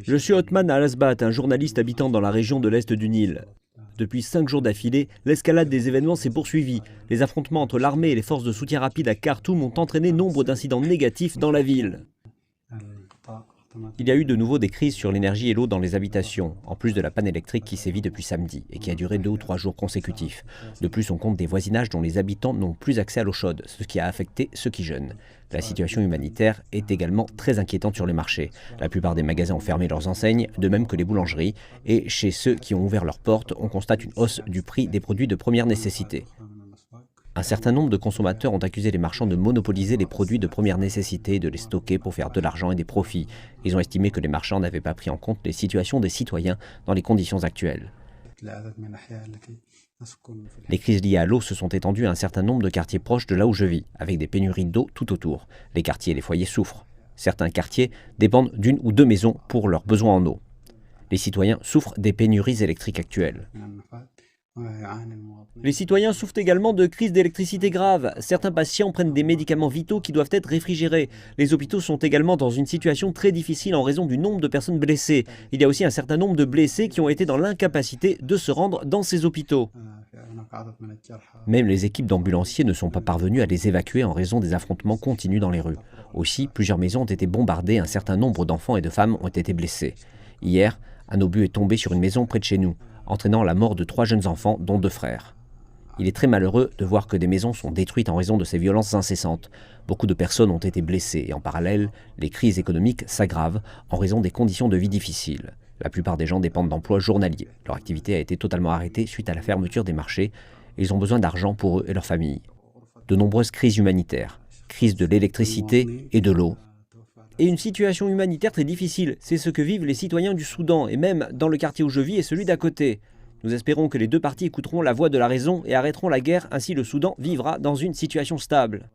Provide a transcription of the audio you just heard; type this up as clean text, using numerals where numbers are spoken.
Je suis Othman Al-Asbat, un journaliste habitant dans la région de l'Est du Nil. Depuis 5 jours d'affilée, l'escalade des événements s'est poursuivie. Les affrontements entre l'armée et les forces de soutien rapide à Khartoum ont entraîné nombre d'incidents négatifs dans la ville. Il y a eu de nouveau des crises sur l'énergie et l'eau dans les habitations, en plus de la panne électrique qui sévit depuis samedi et qui a duré 2 ou 3 jours consécutifs. De plus, on compte des voisinages dont les habitants n'ont plus accès à l'eau chaude, ce qui a affecté ceux qui jeûnent. La situation humanitaire est également très inquiétante sur les marchés. La plupart des magasins ont fermé leurs enseignes, de même que les boulangeries. Et chez ceux qui ont ouvert leurs portes, on constate une hausse du prix des produits de première nécessité. Un certain nombre de consommateurs ont accusé les marchands de monopoliser les produits de première nécessité et de les stocker pour faire de l'argent et des profits. Ils ont estimé que les marchands n'avaient pas pris en compte les situations des citoyens dans les conditions actuelles. Les crises liées à l'eau se sont étendues à un certain nombre de quartiers proches de là où je vis, avec des pénuries d'eau tout autour. Les quartiers et les foyers souffrent. Certains quartiers dépendent d'une ou deux maisons pour leurs besoins en eau. Les citoyens souffrent des pénuries électriques actuelles. Les citoyens souffrent également de crises d'électricité graves. Certains patients prennent des médicaments vitaux qui doivent être réfrigérés. Les hôpitaux sont également dans une situation très difficile en raison du nombre de personnes blessées. Il y a aussi un certain nombre de blessés qui ont été dans l'incapacité de se rendre dans ces hôpitaux. Même les équipes d'ambulanciers ne sont pas parvenues à les évacuer en raison des affrontements continus dans les rues. Aussi, plusieurs maisons ont été bombardées, un certain nombre d'enfants et de femmes ont été blessés. Hier, un obus est tombé sur une maison près de chez nous, entraînant la mort de 3 jeunes enfants, dont 2 frères. Il est très malheureux de voir que des maisons sont détruites en raison de ces violences incessantes. Beaucoup de personnes ont été blessées et en parallèle, les crises économiques s'aggravent en raison des conditions de vie difficiles. La plupart des gens dépendent d'emplois journaliers. Leur activité a été totalement arrêtée suite à la fermeture des marchés et ils ont besoin d'argent pour eux et leurs familles. De nombreuses crises humanitaires, crise de l'électricité et de l'eau. Et une situation humanitaire très difficile, c'est ce que vivent les citoyens du Soudan, et même dans le quartier où je vis et celui d'à côté. Nous espérons que les deux parties écouteront la voix de la raison et arrêteront la guerre, ainsi le Soudan vivra dans une situation stable.